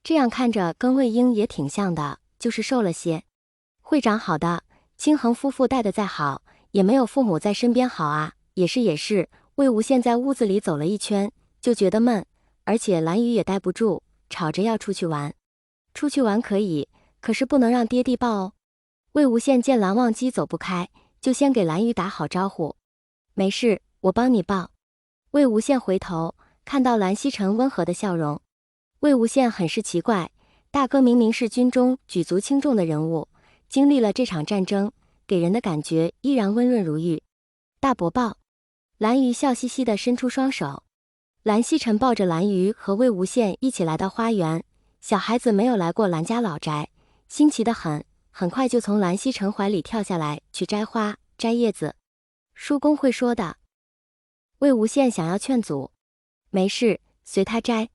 这样看着跟魏婴也挺像的，就是瘦了些。会长好的，清衡夫妇带的再好，也没有父母在身边好啊。也是也是，魏无羡在屋子里走了一圈，就觉得闷，而且蓝雨也待不住，吵着要出去玩。出去玩可以，可是不能让爹地抱哦。魏无羡见蓝忘机走不开，就先给蓝雨打好招呼。没事，我帮你抱。魏无羡回头，看到蓝曦臣温和的笑容。魏无羡很是奇怪，大哥明明是军中举足轻重的人物，经历了这场战争，给人的感觉依然温润如玉。大伯抱。蓝鱼笑嘻嘻地伸出双手。蓝曦臣抱着蓝鱼和魏无羡一起来到花园。小孩子没有来过蓝家老宅，新奇得很，很快就从蓝曦臣怀里跳下来去摘花、摘叶子。叔公会说的。魏无羡想要劝阻，没事，随他摘。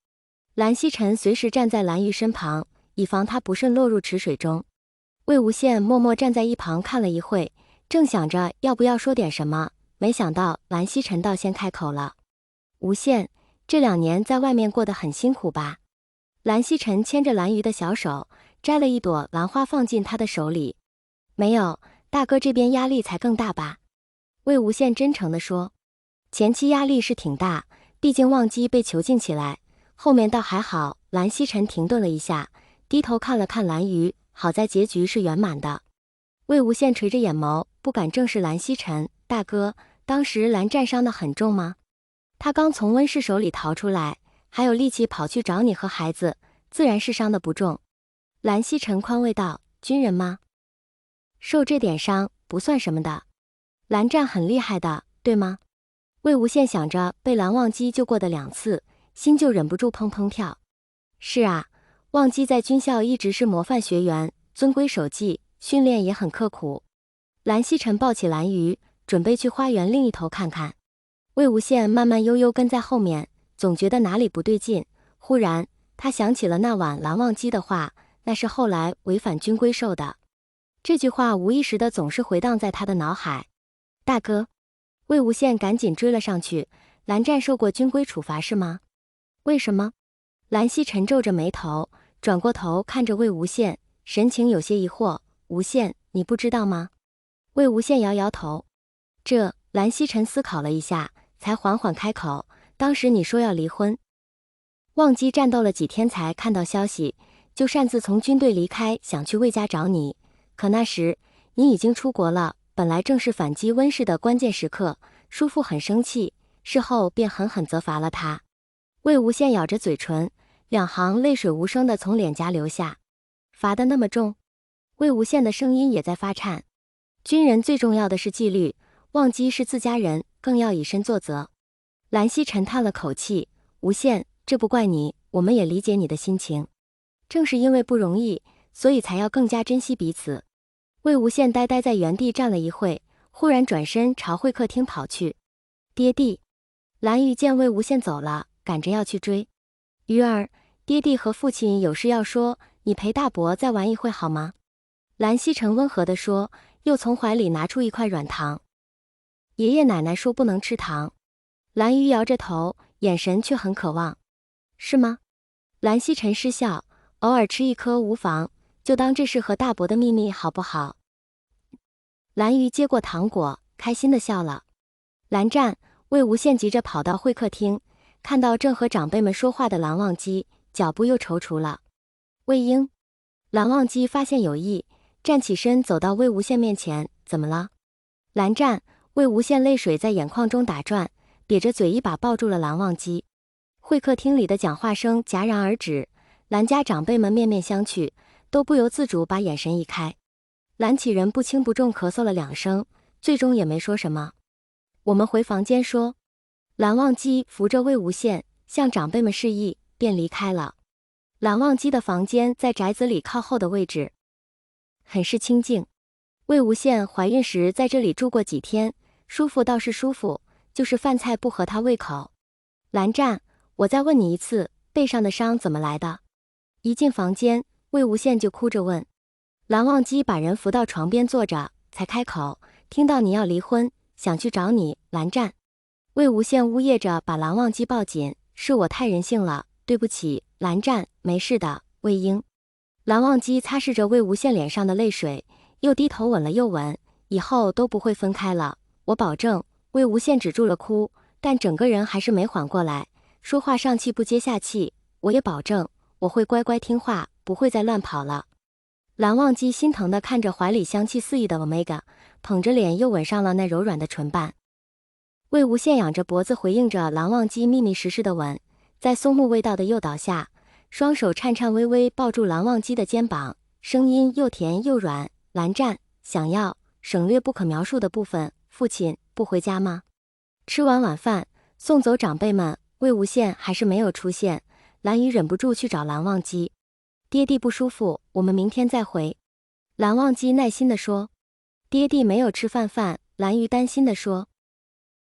蓝曦臣随时站在蓝鱼身旁，以防他不慎落入池水中。魏无羡默默站在一旁看了一会，正想着要不要说点什么，没想到蓝曦臣倒先开口了。无羡，这2年在外面过得很辛苦吧？蓝曦臣牵着蓝鱼的小手，摘了一朵兰花放进他的手里。没有，大哥这边压力才更大吧？魏无羡真诚地说。前期压力是挺大，毕竟忘机被囚禁起来，后面倒还好。蓝曦臣停顿了一下，低头看了看蓝鱼，好在结局是圆满的。魏无羡垂着眼眸，不敢正视蓝曦臣。大哥，当时蓝湛伤得很重吗？他刚从温氏手里逃出来，还有力气跑去找你和孩子，自然是伤得不重。蓝曦臣宽慰道，军人吗？受这点伤不算什么的。蓝湛很厉害的，对吗？魏无羡想着被蓝忘机救过的2次，心就忍不住砰砰跳。是啊，忘机在军校一直是模范学员，遵规守纪，训练也很刻苦。蓝曦臣抱起蓝鱼，准备去花园另一头看看。魏无羡慢慢悠悠跟在后面，总觉得哪里不对劲。忽然，他想起了那晚蓝忘机的话，那是后来违反军规授的。这句话无意识的总是回荡在他的脑海。大哥，魏无羡赶紧追了上去。蓝湛受过军规处罚是吗？为什么？蓝曦臣皱着眉头，转过头看着魏无羡，神情有些疑惑。无羡，你不知道吗？魏无羡摇摇头。蓝曦臣思考了一下，才缓缓开口。当时你说要离婚。忘机战斗了几天才看到消息，就擅自从军队离开，想去魏家找你。可那时你已经出国了，本来正是反击温氏的关键时刻，叔父很生气，事后便狠狠责罚了他。魏无羡咬着嘴唇，2行泪水无声地从脸颊流下。罚得那么重？魏无羡的声音也在发颤。军人最重要的是纪律，忘机是自家人，更要以身作则。蓝曦臣叹了口气，无羡，这不怪你，我们也理解你的心情。正是因为不容易，所以才要更加珍惜彼此。魏无羡呆呆在原地站了一会，忽然转身朝会客厅跑去。爹地。蓝玉见魏无羡走了，赶着要去追。鱼儿，爹地和父亲有事要说，你陪大伯再玩一会好吗？蓝曦臣温和地说，又从怀里拿出一块软糖。爷爷奶奶说不能吃糖。蓝鱼摇着头，眼神却很渴望。是吗？蓝曦臣失笑，偶尔吃一颗无妨，就当这是和大伯的秘密好不好？蓝鱼接过糖果，开心地笑了。蓝湛，魏无羡急着跑到会客厅，看到正和长辈们说话的蓝忘机，脚步又踌躇了。魏婴。蓝忘机发现有异，站起身走到魏无羡面前，怎么了？蓝湛。魏无羡泪水在眼眶中打转，瘪着嘴一把抱住了蓝忘机。会客厅里的讲话声戛然而止，蓝家长辈们面面相觑，都不由自主把眼神移开。蓝启仁不轻不重咳嗽了2声，最终也没说什么。我们回房间说。蓝忘机扶着魏无羡，向长辈们示意，便离开了。蓝忘机的房间在宅子里靠后的位置，很是清静。魏无羡怀孕时在这里住过几天，舒服倒是舒服，就是饭菜不合他胃口。蓝湛，我再问你一次，背上的伤怎么来的？一进房间，魏无羡就哭着问。蓝忘机把人扶到床边坐着，才开口，听到你要离婚，想去找你。蓝湛。魏无羡呜咽着把蓝忘机抱紧，是我太任性了，对不起。蓝湛，没事的。魏婴。蓝忘机擦拭着魏无羡脸上的泪水，又低头吻了又吻，以后都不会分开了，我保证。魏无羡止住了哭，但整个人还是没缓过来，说话上气不接下气，我也保证，我会乖乖听话，不会再乱跑了。蓝忘机心疼地看着怀里香气四溢的 Omega， 捧着脸又吻上了那柔软的唇瓣。魏无羡仰着脖子回应着蓝忘机密密实实的吻，在松木味道的诱导下，双手颤颤巍巍抱住蓝忘机的肩膀，声音又甜又软。蓝湛，想要省略不可描述的部分，父亲不回家吗？吃完晚饭，送走长辈们，魏无羡还是没有出现。蓝宇忍不住去找蓝忘机，爹地不舒服，我们明天再回。蓝忘机耐心地说。爹地没有吃饭，蓝宇担心地说。